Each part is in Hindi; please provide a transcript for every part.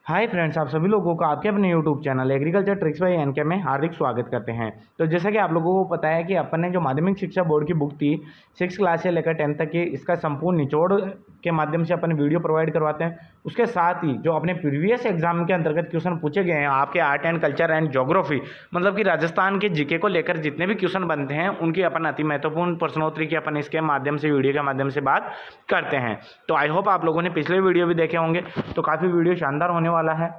हाय फ्रेंड्स, आप सभी लोगों का आपके अपने YouTube channel agriculture tricks by NK में हार्दिक स्वागत करते हैं। तो जैसा कि आप लोगों को पता है कि अपन ने जो माध्यमिक शिक्षा बोर्ड की बुक थी 6 क्लास से लेकर 10th तक की, इसका संपूर्ण निचोड़ के माध्यम से अपन वीडियो प्रोवाइड करवाते हैं। उसके साथ ही जो अपने प्रीवियस एग्जाम के अंतर्गत क्वेश्चन पूछे गए हैं आपके art and culture and geography, मतलब कि राजस्थान के जीके को लेकर जितने भी क्वेश्चन बनते हैं उनकी अपन अति महत्वपूर्ण प्रश्नोत्तरी की अपन इसके माध्यम से वीडियो के माध्यम से बात करते हैं। तो आई होप आप लोगों ने पिछले वीडियो भी देखे होंगे, तो काफ़ी वीडियो शानदार होने वाला है।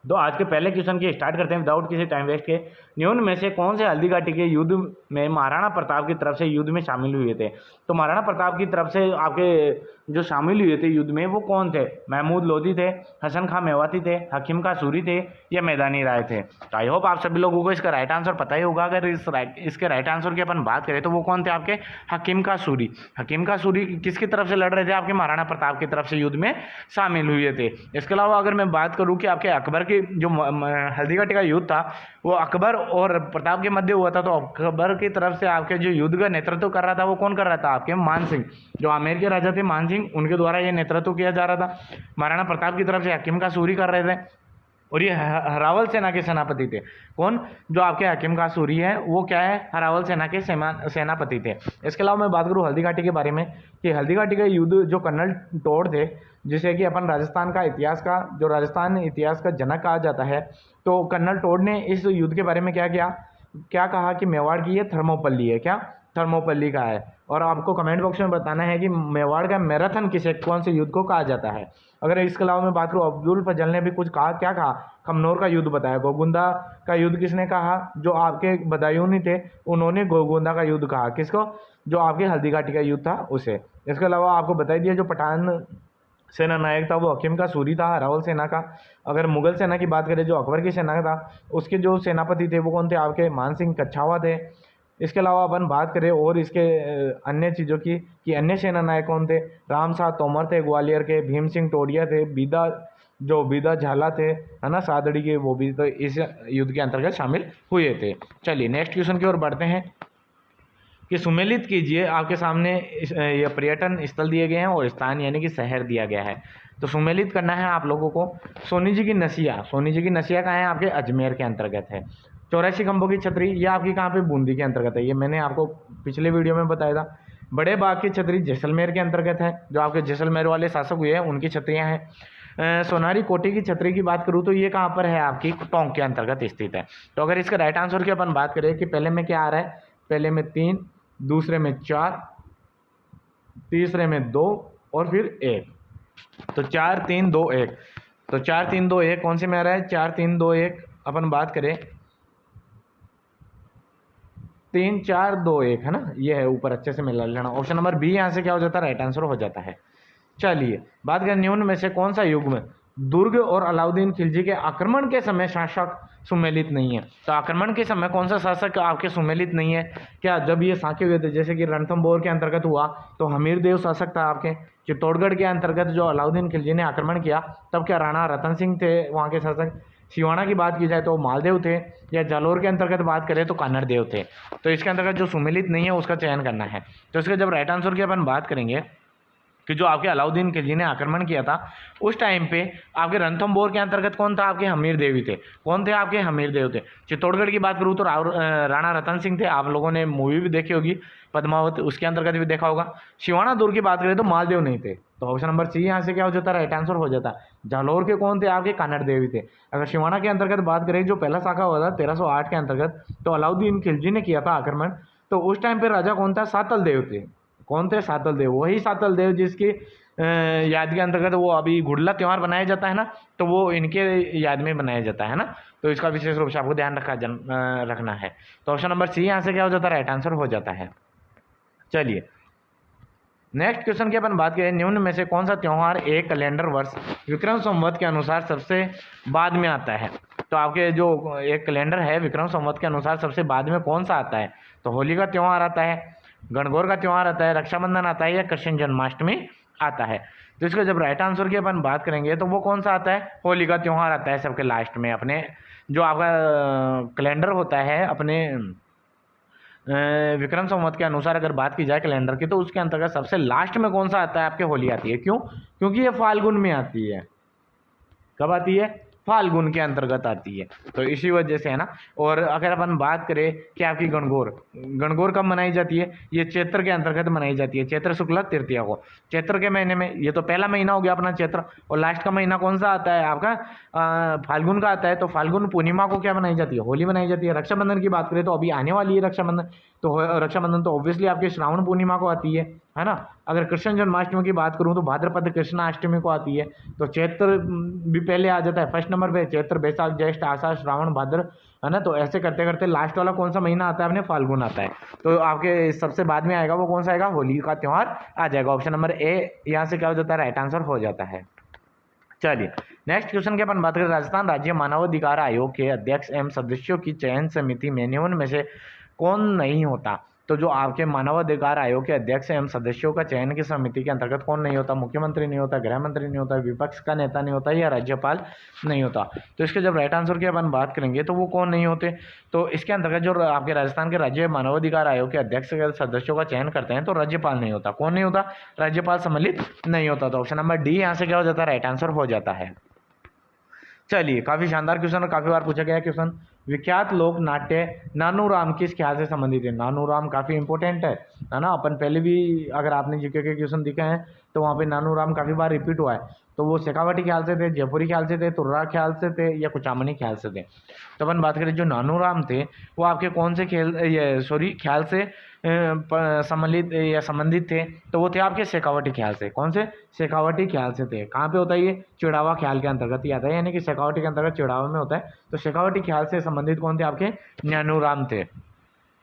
तो आज के पहले क्वेश्चन की स्टार्ट करते हैं विदाउट किसी टाइम वेस्ट के। निम्न में से कौन से हल्दी घाटी के युद्ध में महाराणा प्रताप की तरफ से युद्ध में शामिल हुए थे? तो महाराणा प्रताप की तरफ से आपके जो शामिल हुए थे युद्ध में वो कौन थे? महमूद लोधी थे, हसन खां मेवाती थे, हकीम का सूरी थे या मैदानी राय थे? तो आई होप आप सभी लोगों को इसका राइट आंसर पता ही होगा। अगर इसके राइट आंसर की अपन बात करें तो वो कौन थे? आपके हकीम का सूरी। हकीम का सूरी किसकी तरफ से लड़ रहे थे? आपके महाराणा प्रताप की तरफ से युद्ध में शामिल हुए थे। इसके अलावा अगर मैं बात करूं कि आपके अकबर की जो हल्दीघाटी का युद्ध था वो अकबर और प्रताप के मध्य हुआ था, तो अकबर की तरफ से आपके जो युद्ध का नेतृत्व कर रहा था वो कौन कर रहा था? आपके मान सिंह, जो आमेर के राजा थे मान सिंह, उनके द्वारा ये नेतृत्व किया जा रहा था। महाराणा प्रताप की तरफ से हकीम का सूरी कर रहे थे और ये हरावल सेना के सेनापति थे। कौन? जो आपके हकीम का सूरी है वो क्या है? हरावल सेना के सेनापति थे। इसके अलावा मैं बात करूँ हल्दीघाटी के बारे में कि हल्दीघाटी का युद्ध जो कर्नल टोड थे, जिसे कि अपन राजस्थान का इतिहास का जो राजस्थान इतिहास का जनक कहा जाता है, तो कर्नल टोड ने इस युद्ध के बारे में क्या किया, क्या कहा कि मेवाड़ की ये थर्मोपल्ली है। क्या? थर्मोपल्ली का है। और आपको कमेंट बॉक्स में बताना है कि मेवाड़ का मैराथन किसे, कौन से युद्ध को कहा जाता है। अगर इसके अलावा मैं बात करूँ अब्दुल फजल ने भी कुछ कहा, क्या कहा? खमनोर का युद्ध बताया। गोगुंदा का युद्ध किसने कहा? जो आपके बदायूनी थे उन्होंने गोगुंदा का युद्ध कहा। किसको? जो आपके हल्दीघाटी का युद्ध था उसे। इसके अलावा आपको बता दिया जो पठान सेना नायक था वो हकीम का सूरी था, हरावल सेना का। अगर मुगल सेना की बात करें जो अकबर की सेना था उसके जो सेनापति थे वो कौन थे? आपके मान सिंह कच्छावा थे। इसके अलावा अपन बात करें और इसके अन्य चीज़ों की कि अन्य सेना नायक कौन थे? राम शाह तोमर थे ग्वालियर के, भीम सिंह टोडिया थे, बीदा झाला थे, है ना, सादड़ी के, वो भी तो इस युद्ध के अंतर्गत शामिल हुए थे। चलिए नेक्स्ट क्वेश्चन की ओर बढ़ते हैं कि सुमेलित कीजिए। आपके सामने ये पर्यटन स्थल दिए गए हैं और स्थान यानी कि शहर दिया गया है। तो सुमेलित करना है आप लोगों को। सोनी जी की नसिया, सोनी जी की नसिया कहाँ है? आपके अजमेर के अंतर्गत है। 84 खंभों की छतरी ये आपकी कहाँ पे? बूंदी के अंतर्गत है। ये मैंने आपको पिछले वीडियो में बताया था। बड़े बाग की छतरी जैसलमेर के अंतर्गत है। जो आपके जैसलमेर वाले शासक हुए हैं उनकी छतरियाँ हैं। सोनारी कोटी की छतरी की बात करूँ तो ये कहाँ पर है? आपकी टोंक के अंतर्गत स्थित है। तो अगर इसका राइट आंसर की अपन बात करें कि पहले में क्या आ रहा है, पहले में 3, दूसरे में 4, तीसरे में 2 और फिर 1। तो 4 3 2 1। तो 4 3 2 1 कौन से में आ रहा है? 4 3 2 1 अपन बात करें 3 4 2 1, है ना, ये है ऊपर अच्छे से मिला लेना। ऑप्शन नंबर बी यहाँ से क्या हो जाता है? राइट आंसर हो जाता है। चलिए बात करें निम्न में से कौन सा युग्म दुर्ग और अलाउद्दीन खिलजी के आक्रमण के समय शासक सुमेलित नहीं है? तो आक्रमण के समय कौन सा शासक आपके सुमेलित नहीं है? क्या जब ये साके हुए थे, जैसे कि रणथंभौर के अंतर्गत हुआ तो हमीर देव शासक था आपके। चित्तौड़गढ़ के अंतर्गत जो अलाउद्दीन खिलजी ने आक्रमण किया तब क्या राणा रतन सिंह थे वहाँ के शासक? सिवाना की बात की जाए तो मालदेव थे, या जालोर के अंतर्गत बात करें तो कान्हड़ देव थे। तो इसके अंतर्गत जो सुमेलित नहीं है उसका चयन करना है। तो इसका जब राइट आंसर की अपन बात करेंगे कि जो आपके अलाउद्दीन खिलजी ने आक्रमण किया था उस टाइम पे आपके रणथंभौर के अंतर्गत कौन था? आपके हमीर देवी थे। कौन थे? आपके हमीर देव थे। चित्तौड़गढ़ की बात करूँ तो राणा रतन सिंह थे। आप लोगों ने मूवी भी देखी होगी पद्मावत, उसके अंतर्गत भी देखा होगा। सिवाना दुर्ग की बात करें तो मालदेव नहीं थे। तो ऑप्शन नंबर सी यहाँ से क्या हो जाता है? राइट आंसर हो जाता। जालौर के कौन थे? आपके कान्हड़ देवी थे। अगर सिवाना के अंतर्गत बात करें जो पहला शाखा हुआ था 1308 के अंतर्गत, तो अलाउद्दीन खिलजी ने किया था आक्रमण। तो उस टाइम पे राजा कौन था? सातल देव थे। कौन थे? सातल देव। वही सातल देव जिसकी याद के अंतर्गत वो अभी गुड़ला त्यौहार बनाया जाता है ना, तो वो इनके याद में बनाया जाता है ना। तो इसका विशेष रूप से आपको ध्यान रखना है। तो ऑप्शन नंबर सी यहाँ से क्या हो जाता है? राइट आंसर हो जाता है। चलिए नेक्स्ट क्वेश्चन की अपन बात करें, निम्न में से कौन सा त्यौहार एक कैलेंडर वर्ष विक्रम संवत के अनुसार सबसे बाद में आता है? तो आपके जो एक कैलेंडर है विक्रम संवत के अनुसार सबसे बाद में कौन सा आता है? तो होली का त्यौहार आता है, गणगौर का त्यौहार आता है, रक्षाबंधन आता है, या कृष्ण जन्माष्टमी आता है? तो इसका जब राइट आंसर की अपन बात करेंगे तो वो कौन सा आता है? होली का त्यौहार आता है सबके लास्ट में। अपने जो आपका कैलेंडर होता है अपने विक्रम संवत के अनुसार अगर बात की जाए कैलेंडर की, तो उसके अंतर्गत सबसे लास्ट में कौन सा आता है? आपके होली आती है। क्यों? क्योंकि ये फाल्गुन में आती है। कब आती है? फाल्गुन के अंतर्गत आती है। तो इसी वजह से है ना। और अगर अपन बात करें कि आपकी गणगौर, गणगौर कब मनाई जाती है? ये चैत्र के अंतर्गत मनाई जाती है, चैत्र शुक्ल तृतीया को। चैत्र के महीने में, ये तो पहला महीना हो गया अपना चैत्र, और लास्ट का महीना कौन सा आता है आपका? फाल्गुन का आता है। तो फाल्गुन पूर्णिमा को क्या मनाई जाती है? होली मनाई जाती है। रक्षाबंधन की बात करें तो अभी आने वाली है रक्षाबंधन, तो रक्षाबंधन तो ऑब्वियसली आपके श्रावण पूर्णिमा को आती है ना। अगर कृष्ण जन्माष्टमी की बात करूं तो भाद्रपद कृष्णाष्टमी को आती है। तो चैत्र भी पहले आ जाता है, फर्स्ट नंबर पे चैत्र, बैसाख, ज्येष्ठ, आषाढ़, श्रावण, भाद्र, है ना। तो ऐसे करते करते लास्ट वाला कौन सा महीना आता है अपने? फाल्गुन आता है। तो आपके सबसे बाद में आएगा वो कौन सा आएगा? होली का त्यौहार आ जाएगा। ऑप्शन नंबर ए यहाँ से क्या हो जाता है? राइट आंसर हो जाता है। चलिए नेक्स्ट क्वेश्चन की अपन बात करें। राजस्थान राज्य मानवाधिकार आयोग के अध्यक्ष एवं सदस्यों की चयन समिति में निम्न में से कौन नहीं होता? तो जो आपके मानवाधिकार आयोग के अध्यक्ष एवं सदस्यों का चयन की समिति के अंतर्गत कौन नहीं होता? मुख्यमंत्री नहीं होता, गृह मंत्री नहीं होता, विपक्ष का नेता नहीं होता, या राज्यपाल नहीं होता। तो इसके जब राइट आंसर की अपन बात करेंगे तो वो कौन नहीं होते? तो इसके अंतर्गत जो आपके राजस्थान के राज्य मानवाधिकार आयोग के अध्यक्ष के सदस्यों का चयन करते हैं तो राज्यपाल नहीं होता। कौन नहीं होता? राज्यपाल सम्मिलित नहीं होता। तो ऑप्शन नंबर डी यहाँ से क्या हो जाता है? राइट आंसर हो जाता है। चलिए काफी शानदार क्वेश्चन और काफी बार पूछा गया क्वेश्चन। विख्यात लोक नाट्य नानूराम किस ख्याल से संबंधित है? नानूराम काफी इंपॉर्टेंट है ना। अपन पहले भी अगर आपने जीके के क्वेश्चन दिखे हैं तो वहाँ पे नानूराम काफी बार रिपीट हुआ है। तो वो शेखावटी ख्याल से थे, जयपुरी ख्याल से थे, तुर्रा ख्याल से थे, या कुचामनी ख्याल से थे? तो अपन बात करें जो नानूराम थे वो आपके कौन से ख्याल से सम्मिलित या संबंधित थे? तो वो थे आपके शेखावटी ख्याल से। कौन से? शेखावटी ख्याल से थे। कहाँ पे होता है ये? चिड़ावा ख्याल के अंतर्गत ही आता है, यानी कि शेखावटी के अंतर्गत चिड़ावा में होता है। तो शेखावटी ख्याल से संबंधित कौन थे? आपके नानूराम थे।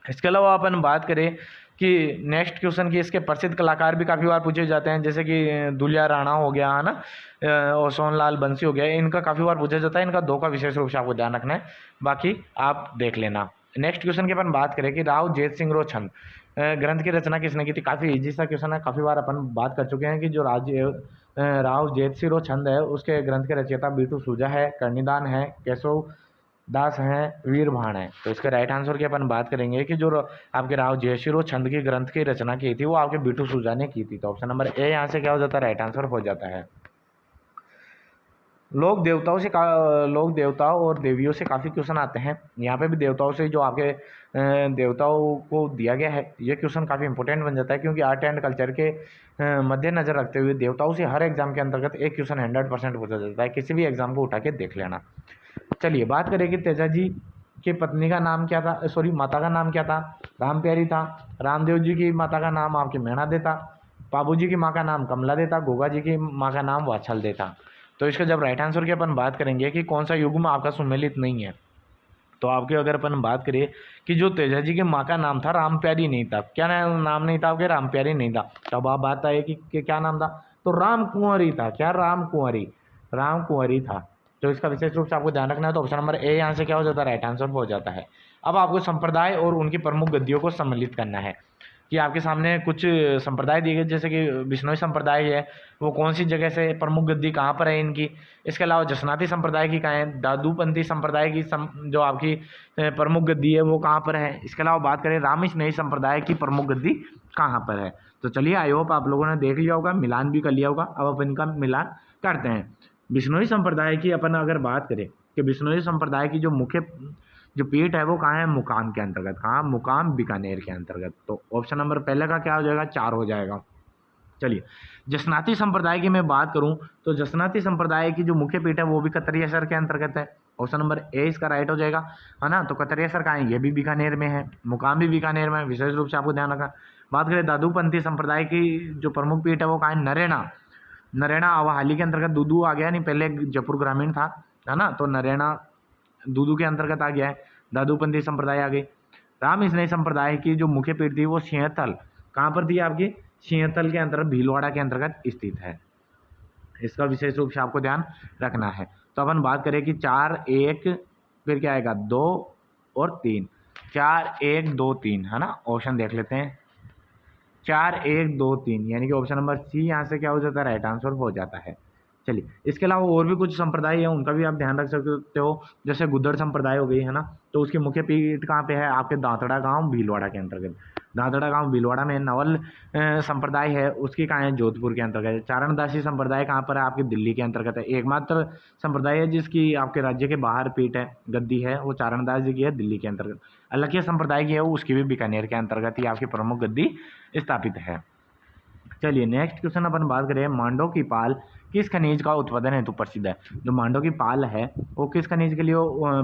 इसके अलावा अपन बात करें कि नेक्स्ट क्वेश्चन की, इसके प्रसिद्ध कलाकार भी काफ़ी बार पूछे जाते हैं, जैसे कि दुलिया राणा हो गया है ना, और सोनलाल बंसी हो गया, इनका काफ़ी बार पूछा जाता है। इनका दो का विशेष रूप से आपको ध्यान रखना है, बाकी आप देख लेना। नेक्स्ट क्वेश्चन की अपन बात करें कि राव जेत सिंह छंद ग्रंथ की रचना किसने की थी? काफ़ी इजी सा क्वेश्चन है, काफ़ी बार अपन बात कर चुके हैं कि जो राव जेत सिंह छंद है उसके ग्रंथ के रचयिता बीटू सूजा है, कर्णिदान है, केशव दास हैं, वीरभाण है। तो इसके राइट आंसर की अपन बात करेंगे कि जो आपके राव जयसिरो छंद की ग्रंथ की रचना की थी वो आपके बीटू सूजा ने की थी। तो ऑप्शन नंबर ए यहाँ से क्या हो जाता है? राइट आंसर हो जाता है। लोक देवताओं और देवियों से काफ़ी क्वेश्चन आते हैं। यहाँ पे भी देवताओं से जो आपके देवताओं को दिया गया है, ये क्वेश्चन काफ़ी इंपॉर्टेंट बन जाता है, क्योंकि आर्ट एंड कल्चर के मद्देनजर रखते हुए देवताओं से हर एग्जाम के अंतर्गत एक क्वेश्चन 100% पूछा जाता है। किसी भी एग्जाम को उठा के देख लेना। चलिए बात करें कि तेजाजी की पत्नी का नाम क्या था, सॉरी माता का नाम क्या था? राम प्यारी था। रामदेव जी की माता का नाम आपकी मैणा देता। बाबू जी की माँ का नाम कमला देता। गोगा जी की माँ का नाम वात्सल देता। तो इसका जब राइट आंसर की अपन बात करेंगे कि कौन सा युग्म आपका सुमेलित नहीं है, तो आपके अगर अपन बात करें कि जो तेजाजी की माँ का नाम था राम प्यारी नहीं था। क्या नाम नहीं था आपके? राम प्यारी नहीं था। तब आप बात आए कि क्या नाम था? तो राम कुंवरी था। क्या? राम कुंवरी था। तो इसका विशेष रूप से आपको ध्यान रखना है। तो ऑप्शन नंबर ए यहाँ से क्या हो जाता है? राइट आंसर हो जाता है। अब आपको संप्रदाय और उनकी प्रमुख गद्दियों को सम्मिलित करना है कि आपके सामने कुछ संप्रदाय दिए गए, जैसे कि बिश्नोई संप्रदाय है, वो कौन सी जगह से प्रमुख गद्दी कहाँ पर है इनकी। इसके अलावा जसनाती संप्रदाय की कहाँ है? दादूपंथी संप्रदाय की जो आपकी प्रमुख गद्दी है वो कहाँ पर है। इसके अलावा बात करें रामस्नेही संप्रदाय की प्रमुख गद्दी कहाँ पर है। तो चलिए आई होप आप लोगों ने देख लिया होगा, मिलान भी कर लिया होगा। अब अपन इनका मिलान करते हैं। बिश्नोई संप्रदाय की अपन अगर बात करें कि बिश्नोई संप्रदाय की जो मुख्य जो पीठ है वो कहाँ है? मुकाम के अंतर्गत। कहाँ? मुकाम बीकानेर के अंतर्गत। तो ऑप्शन नंबर पहले का क्या हो जाएगा? 4 हो जाएगा। चलिए जसनाती संप्रदाय की मैं बात करूं तो जसनाती संप्रदाय की जो मुख्य पीठ है वो भी कतरियासर के अंतर्गत है। ऑप्शन नंबर ए इसका राइट हो जाएगा, है ना। तो कतरियासर कहाँ है? ये भी बीकानेर में है, मुकाम भी बीकानेर में है। विशेष रूप से आपको ध्यान रखना। बात करें दादूपंथी संप्रदाय की जो प्रमुख पीठ है वो कहाँ है? नरेना अब हाल के अंतर्गत दूदू आ गया, नहीं पहले जयपुर ग्रामीण था, है ना। तो नरेना दूदू के अंतर्गत आ गया है। दादूपंथी संप्रदाय आ गई। रामस्नेही संप्रदाय की जो मुख्य पीठ थी वो सिंहथल कहाँ पर थी? आपकी सिंहथल के अंतर्गत भीलवाड़ा के अंतर्गत स्थित है। इसका विशेष रूप से आपको ध्यान रखना है। तो अपन बात करें कि 4 1 फिर क्या आएगा? 2 और 3। 4 1 2 3, है ना। ऑप्शन देख लेते हैं। 4 1 2 3 यानी कि ऑप्शन नंबर सी यहाँ से क्या हो जाता है? राइट आंसर हो जाता है। चलिए, इसके अलावा और भी कुछ संप्रदाय है, उनका भी आप ध्यान रख सकते हो। जैसे गुद्दड़ संप्रदाय हो गई है ना, तो उसकी मुख्य पीठ कहाँ पे है? आपके दांतड़ा गांव भीलवाड़ा के अंतर्गत। दांतड़ा गांव भीलवाड़ा में। नवल संप्रदाय है, उसकी कहाँ है? जोधपुर के अंतर्गत है। चारणदासी संप्रदाय कहाँ पर है? आपके दिल्ली के अंतर्गत है। एकमात्र संप्रदाय है जिसकी आपके राज्य के बाहर पीठ है, गद्दी है, वो चारणदास जी की है, दिल्ली के अंतर्गत। अलखिया संप्रदाय की है, उसकी भी बीकानेर के अंतर्गत ही आपकी प्रमुख गद्दी स्थापित है। चलिए, नेक्स्ट क्वेश्चन अपन बात करें, मांडो की पाल किस खनिज का उत्पादन हेतु प्रसिद्ध है? जो मांडो की पाल है वो किस खनिज के लिए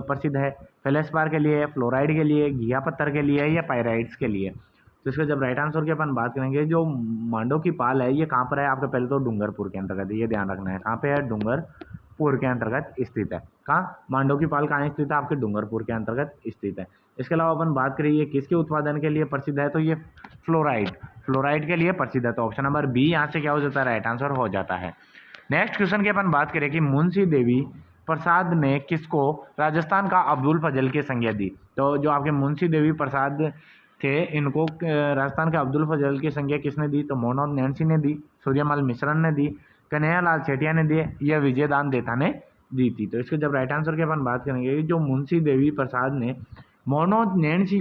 प्रसिद्ध है? फेलेस्पार के लिए, फ्लोराइड के लिए, घिया पत्थर के लिए, या पायराइट्स के लिए? तो इसका जब राइट आंसर की अपन बात करेंगे, जो मांडो की पाल है ये कहाँ पर है? आपका पहले तो डूंगरपुर के अंतर्गत, ये ध्यान रखना है। कहाँ पे है? डूंगरपुर के अंतर्गत स्थित है। कहाँ? मांडो की पाल कहाँ स्थित है? आपके डूंगरपुर के अंतर्गत स्थित है। इसके अलावा अपन बात करें ये किसके उत्पादन के लिए प्रसिद्ध है? तो ये फ्लोराइड के लिए प्रसिद्ध है। तो ऑप्शन नंबर बी यहाँ से क्या हो जाता है? राइट आंसर हो जाता है। नेक्स्ट क्वेश्चन की अपन बात करें कि मुंशी देवी प्रसाद ने किसको राजस्थान का अब्दुल फजल की संज्ञा दी? तो जो आपके मुंशी देवी प्रसाद थे, इनको राजस्थान के अब्दुल फजल की संज्ञा किसने दी? तो मोहनोद नैन्सी ने दी, सूर्यमल मिश्रण ने दी, कन्हैयालाल सेठिया ने दी, या विजयदान देथा ने दी थी? तो इसके जब राइट आंसर की अपन बात करेंगे, जो मुंशी देवी प्रसाद ने मोहनोद नैन्सी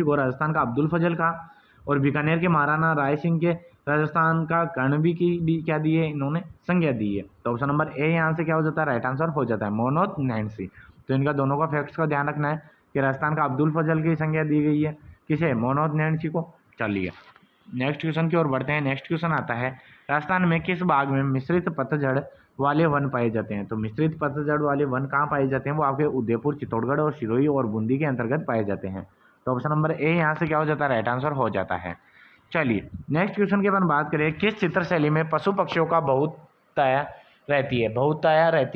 को राजस्थान का अब्दुल फजल का, और बीकानेर के महाराणा राय सिंह के राजस्थान का कर्णवी की भी क्या दी है? इन्होंने संज्ञा दी है। तो ऑप्शन नंबर ए यहाँ से क्या हो जाता है? राइट आंसर हो जाता है, मोहनोद नैन्सी। तो इनका दोनों का फैक्ट्स का ध्यान रखना है कि राजस्थान का अब्दुल फजल की संज्ञा दी गई है किसे? मोहनोद नैन्सी को। चलिए, नेक्स्ट क्वेश्चन की ओर बढ़ते हैं। नेक्स्ट क्वेश्चन आता है, राजस्थान में किस भाग में मिश्रित पतझड़ वाले वन पाए जाते हैं? तो मिश्रित पतझड़ वाले वन कहाँ पाए जाते हैं? वो आपके उदयपुर, चित्तौड़गढ़ और सिरोही और बूंदी के अंतर्गत पाए जाते हैं। तो ऑप्शन नंबर ए यहाँ से क्या हो जाता है? राइट आंसर हो जाता है। चलिए, नेक्स्ट क्वेश्चन की अपन बात करें, किस चित्रशैली में पशु पक्षियों का बहुतायत रहती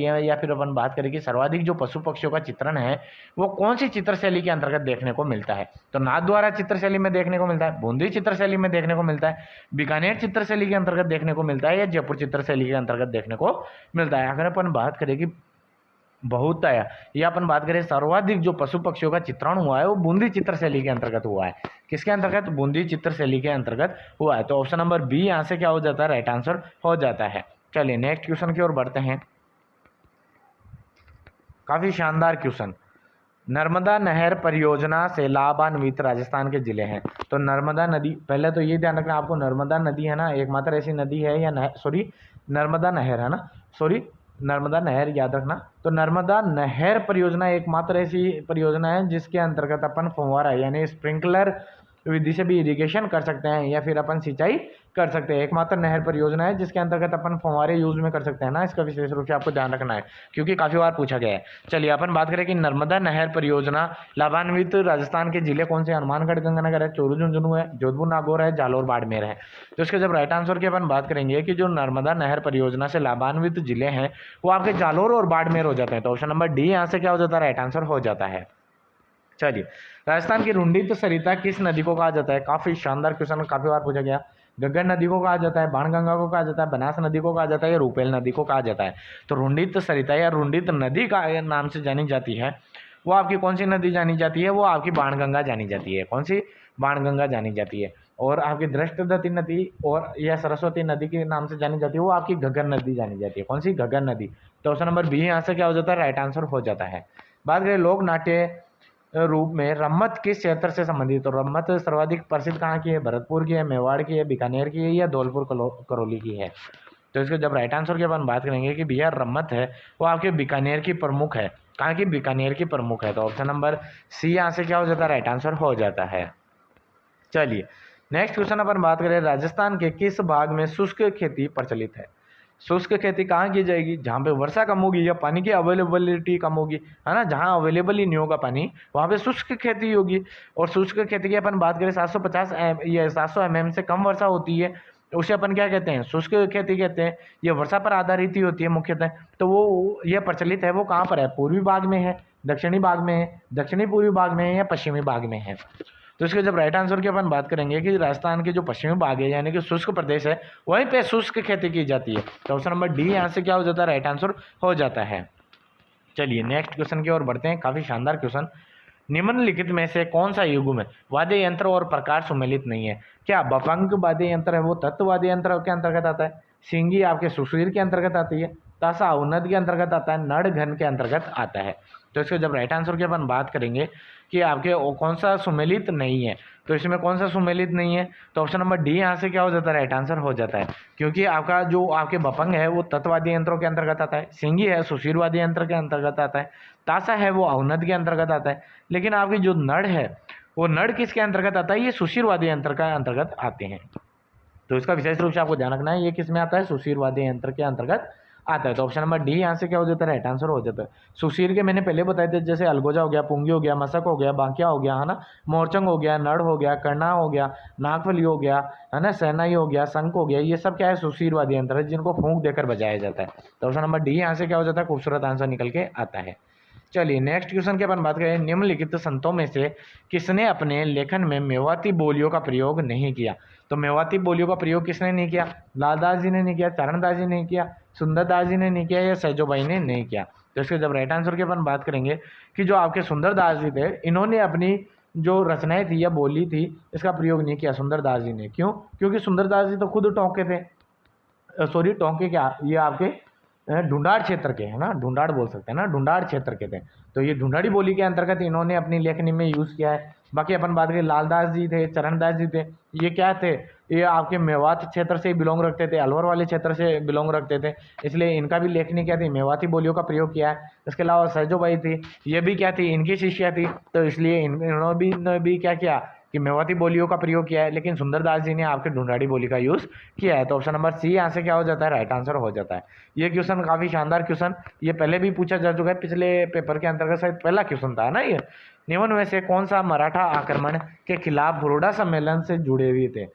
है, या फिर अपन बात करें कि सर्वाधिक जो पशु पक्षियों का चित्रण है वो कौन सी चित्रशैली के अंतर्गत देखने को मिलता है? तो नाथद्वारा चित्रशैली में देखने को मिलता है, बूंदी चित्रशैली में देखने को मिलता है, बीकानेर चित्रशैली के अंतर्गत देखने को मिलता है, या जयपुर चित्रशैली के अंतर्गत देखने को मिलता है? अगर अपन बात करें कि बहुतायत, या अपन बात करें सर्वाधिक जो पशु पक्षियों का चित्रण हुआ है वो बूंदी चित्रशैली के अंतर्गत हुआ है। किसके अंतर्गत? बूंदी चित्रशैली के अंतर्गत हुआ है। तो ऑप्शन नंबर बी यहाँ से क्या हो जाता है? राइट आंसर हो जाता है। चलिए, नेक्स्ट क्वेश्चन की ओर बढ़ते हैं। काफी शानदार क्वेश्चन, नर्मदा नहर परियोजना से लाभान्वित राजस्थान के जिले हैं। तो नर्मदा नदी, पहले तो ये ध्यान रखना आपको, नर्मदा नदी है ना एकमात्र ऐसी नदी है, या नर्मदा नहर है ना, नर्मदा नहर याद रखना। तो नर्मदा नहर परियोजना एकमात्र ऐसी परियोजना है जिसके अंतर्गत अपन फव्वारा यानी स्प्रिंकलर विधि से भी इरिगेशन कर सकते हैं, या फिर अपन सिंचाई कर सकते हैं। एकमात्र नहर परियोजना है जिसके अंतर्गत अपन फव्वारे यूज में कर सकते हैं ना, इसका विशेष रूप से आपको ध्यान रखना है क्योंकि काफी बार पूछा गया है। चलिए, अपन बात करें कि नर्मदा नहर परियोजना लाभान्वित राजस्थान के जिले कौन से? हनुमानगढ़, गंगानगर है, चोरू झुंझुनू है, जोधपुर नागौर है, जालोर बाड़मेर है। तो इसके जब राइट आंसर की अपन बात करेंगे कि जो नर्मदा नहर परियोजना से लाभान्वित जिले हैं वो आपके जालोर और बाड़मेर हो जाते हैं। तो ऑप्शन नंबर डी यहाँ से क्या हो जाता है? राइट आंसर हो जाता है। चलिए, राजस्थान की रुंडित सरिता किस नदी को कहा जाता है? काफी शानदार क्वेश्चन, काफी बार पूछा गया। गग्गर नदी को कहा जाता है, बाणगंगा को कहा जाता है, बनास नदी को कहा जाता है, या रूपेल नदी को कहा जाता है? तो रुंडित सरिता या रुंडित नदी का नाम से जानी जाती है वो आपकी कौन सी नदी जानी जाती है? वो आपकी बाणगंगा जानी जाती है। कौन सी? बाणगंगा जानी जाती है। और आपकी दृष्टदती नदी और या सरस्वती नदी के नाम से जानी जाती है वो आपकी घग्गर नदी जानी जाती है। कौन सी? घग्गर नदी। तो ऑप्शन नंबर बी यहाँ से क्या हो जाता है? राइट आंसर हो जाता है। बात करें लोक नाट्य रूप में रम्मत किस क्षेत्र से संबंधित? तो रम्मत सर्वाधिक प्रसिद्ध कहाँ की है? भरतपुर की है, मेवाड़ की है, बीकानेर की है, या धौलपुर करौली की है? तो इसके जब राइट आंसर की अपन बात करेंगे कि भैया रम्मत है वो आपके बीकानेर की प्रमुख है। कहाँ की? बीकानेर की प्रमुख है। तो ऑप्शन नंबर सी यहाँ से क्या हो जाता है? राइट आंसर हो जाता है। चलिए, नेक्स्ट क्वेश्चन अपन बात करें, राजस्थान के किस भाग में शुष्क खेती प्रचलित है? शुष्क खेती कहाँ की जाएगी? जहाँ पे वर्षा कम होगी या पानी की अवेलेबिलिटी कम होगी, है ना, जहाँ अवेलेबल ही नहीं होगा पानी वहाँ पे शुष्क खेती होगी। और शुष्क खेती की अपन बात करें 750 या 700 mm से कम वर्षा होती है, उसे अपन क्या कहते हैं? शुष्क खेती कहते हैं। ये वर्षा पर आधारित ही होती है मुख्यतः। तो वो ये प्रचलित है वो कहाँ पर है? पूर्वी भाग में है, दक्षिणी भाग में है, दक्षिणी पूर्वी भाग में है, या पश्चिमी भाग में है? तो इसके जब राइट आंसर की अपन बात करेंगे कि राजस्थान के जो पश्चिमी भाग है यानी कि शुष्क प्रदेश है वहीं पे शुष्क खेती की जाती है। तो ऑप्शन नंबर डी यहाँ से क्या हो जाता है? राइट आंसर हो जाता है। चलिए, नेक्स्ट क्वेश्चन की ओर बढ़ते हैं। काफी शानदार क्वेश्चन, निम्नलिखित में से कौन सा युग्म वाद्य यंत्र और प्रकार सुमेलित नहीं है? क्या बपंग वाद्य यंत्र है वो तत्व वाद्य यंत्र के अंतर्गत आता है? सिंगी आपके सुशीर के अंतर्गत आती है, तासा अवनद के अंतर्गत आता है, नड़ घन के अंतर्गत आता है। तो इसके जब राइट आंसर की अपन बात करेंगे कि आपके कौन सा सुमेलित नहीं है, तो इसमें कौन सा सुमेलित नहीं है, तो ऑप्शन नंबर डी यहाँ से क्या हो जाता है, राइट आंसर हो जाता है। क्योंकि आपका जो आपके बपंग है वो तत्वादी यंत्रों के अंतर्गत आता है, सिंगी है सुशीरवादी यंत्र के अंतर्गत आता है, तासा है वो अवनद के अंतर्गत आता है, लेकिन आपकी जो नड़ है वो नड़ किसके अंतर्गत आता है, ये सुशीरवादी यंत्र के अंतर्गत आते हैं। तो इसका विशेष रूप से आपको ध्यान रखना है, ये किस में आता है, सुशीरवादी यंत्र के अंतर्गत आता है। तो ऑप्शन नंबर डी यहाँ से क्या हो जाता है, राइट आंसर हो जाता है। सुशीर के मैंने पहले बताए थे, जैसे अलगोजा हो गया, पुंगी हो गया, मसक हो गया, बांकिया हो गया, है ना, मोरचंग हो गया, नड़ हो गया, करना हो गया, नागफली हो गया, है ना, सेनाई हो गया, शंख हो गया, ये सब क्या है, सुशीरवादी यंत्र है जिनको फूंक देकर बजाया जाता है। तो ऑप्शन नंबर डी यहाँ से क्या हो जाता है, खूबसूरत आंसर निकल के आता है। चलिए नेक्स्ट क्वेश्चन के अपन बात करें, निम्नलिखित संतों में से किसने अपने लेखन में मेवाती बोलियों का प्रयोग नहीं किया। तो मेवाती बोलियों का प्रयोग किसने नहीं किया, लालदास जी ने नहीं किया, चरणदास जी ने नहीं किया, सुंदरदास जी ने नहीं किया, या सैजोबाई ने नहीं किया। तो इसके जब राइट आंसर की अपन बात करेंगे कि जो आपके सुंदरदास जी थे, इन्होंने अपनी जो रचनाएं थी या बोली थी इसका प्रयोग नहीं किया सुंदरदास जी ने। क्यों, क्योंकि सुंदरदास जी तो खुद टोंके थे, सॉरी टोंके क्या, ये आपके ढूंढाड़ क्षेत्र के, है ना, ढूंढाड़ बोल सकते हैं ना, ढूंढाड़ क्षेत्र के थे। तो ये ढूंढाड़ी बोली के अंतर्गत इन्होंने अपनी लेखनी में यूज़ किया है। बाकी अपन बात करें, लालदास जी थे, चरणदास जी थे, ये क्या थे, ये आपके मेवात क्षेत्र से बिलोंग रखते थे, अलवर वाले क्षेत्र से बिलोंग रखते थे, इसलिए इनका भी लेखनी क्या थी, मेवाती बोलियों का प्रयोग किया है। इसके अलावा सैजोबाई थी, ये भी क्या थी, इनकी शिष्या थी, तो इसलिए इन्होंने भी क्या किया कि मेवाती बोलियों का प्रयोग किया है। लेकिन सुंदरदास जी ने आपके ढूंढाड़ी बोली का यूज़ किया है। तो ऑप्शन नंबर सी यहाँ से क्या हो जाता है, राइट आंसर हो जाता है। ये क्वेश्चन काफ़ी शानदार क्वेश्चन, ये पहले भी पूछा जा चुका है, पिछले पेपर के अंतर्गत शायद पहला क्वेश्चन था ना ये। निम्न में से कौन सा मराठा आक्रमण के खिलाफ हुरडा सम्मेलन से जुड़े हुए थे।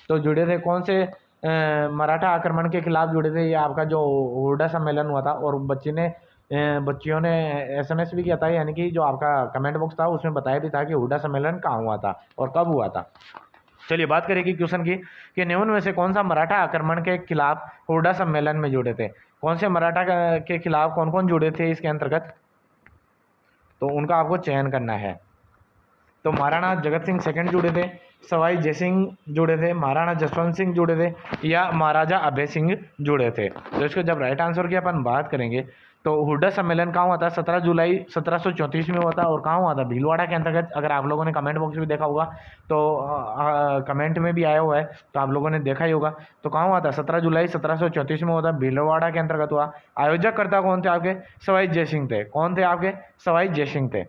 तो जुड़े थे कौन से मराठा आक्रमण के खिलाफ जुड़े थे, ये आपका जो हुरडा सम्मेलन हुआ था। और बच्चियों ने SMS भी किया था, यानी कि जो आपका कमेंट बॉक्स था उसमें बताया भी था कि हुरडा सम्मेलन कहाँ हुआ था और कब हुआ था। चलिए बात करेंगे क्वेश्चन की कि निम्न में से कौन सा मराठा आक्रमण के खिलाफ हुरडा सम्मेलन में जुड़े थे। कौन से मराठा के खिलाफ कौन कौन जुड़े थे इसके अंतर्गत, तो उनका आपको चयन करना है। तो महाराणा जगत सिंह सेकंड जुड़े थे, सवाई जयसिंह जुड़े थे, महाराणा जसवंत सिंह जुड़े थे, या महाराजा अभय सिंह जुड़े थे। तो इसको जब राइट आंसर की अपन बात करेंगे तो हुरडा सम्मेलन कहाँ हुआ था, 17 जुलाई 1734 में हुआ था। और कहाँ हुआ था, भीलवाड़ा के अंतर्गत। अगर आप लोगों ने कमेंट बॉक्स में देखा होगा तो कमेंट में भी आया हुआ है, तो आप लोगों ने देखा ही होगा। तो कहाँ हुआ था, 17 जुलाई 1734 में हुआ था, भीलवाड़ा के अंतर्गत हुआ। आयोजककर्ता कौन थे आपके, सवाई जयसिंह थे। कौन थे आपके, सवाई जयसिंह थे।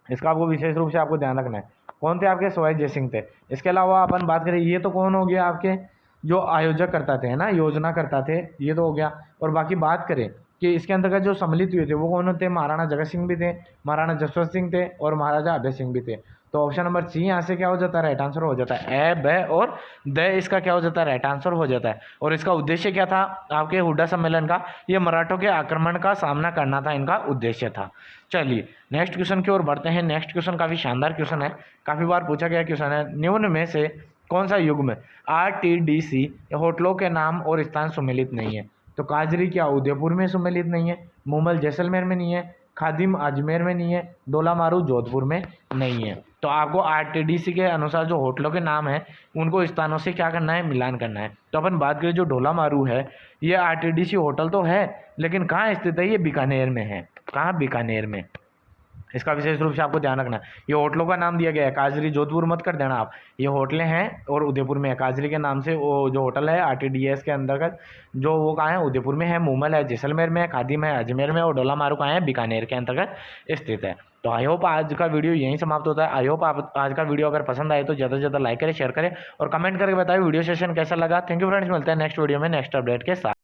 इसका आपको विशेष रूप से आपको ध्यान रखना है, कौन थे आपके, सवाई जयसिंह थे। इसके अलावा अपन बात करें, ये तो कौन हो गया आपके जो आयोजक करता थे, है ना, योजना करता थे, ये तो हो गया। और बाकी बात करें कि इसके अंतर्गत जो सम्मिलित हुए थे वो कौन थे, महाराणा जगत सिंह भी थे, महाराणा जसवंत सिंह थे, और महाराजा अभय सिंह भी थे। तो ऑप्शन नंबर सी यहाँ से क्या हो जाता है, राइट आंसर हो जाता है। ए, ब और द इसका क्या हो जाता है, राइट आंसर हो जाता है। और इसका उद्देश्य क्या था आपके हुरडा सम्मेलन का, ये मराठों के आक्रमण का सामना करना था, इनका उद्देश्य था। चलिए नेक्स्ट क्वेश्चन की ओर बढ़ते हैं। नेक्स्ट क्वेश्चन काफ़ी शानदार क्वेश्चन है, काफ़ी बार पूछा गया क्वेश्चन है। निम्न में से कौन सा युग्म RTDC होटलों के नाम और स्थान सम्मिलित नहीं है। तो काजरी क्या उदयपुर में सम्मिलित नहीं है, मूमल जैसलमेर में नहीं है, खादिम अजमेर में नहीं है, डोला मारू जोधपुर में नहीं है। तो आपको RTDC के अनुसार जो होटलों के नाम हैं उनको स्थानों से क्या करना है, मिलान करना है। तो अपन बात करें जो डोला मारू है, ये RTDC होटल तो है, लेकिन कहाँ स्थित है, ये बीकानेर में है। कहाँ, बीकानेर में। इसका विशेष रूप से आपको ध्यान रखना है। ये होटलों का नाम दिया गया है, काजरी जोधपुर मत कर देना आप, ये होटलें हैं और उदयपुर में है। काजरी के नाम से वो जो होटल है RTDS के अंतर्गत, जो वो कहाँ है, उदयपुर में है, मूमल है, जैसलमेर में है, खादिम है, अजमेर में, और डोला मारू कहाँ है, बीकानेर के अंतर्गत स्थित है। तो आई होप आज का वीडियो यहीं समाप्त होता है। आई होप आप आज का वीडियो अगर पसंद आए तो ज़्यादा से ज़्यादा लाइक करें, शेयर करें और कमेंट करके बताएं वीडियो सेशन कैसा लगा। थैंक यू फ्रेंड्स, मिलते हैं नेक्स्ट वीडियो में नेक्स्ट अपडेट के साथ।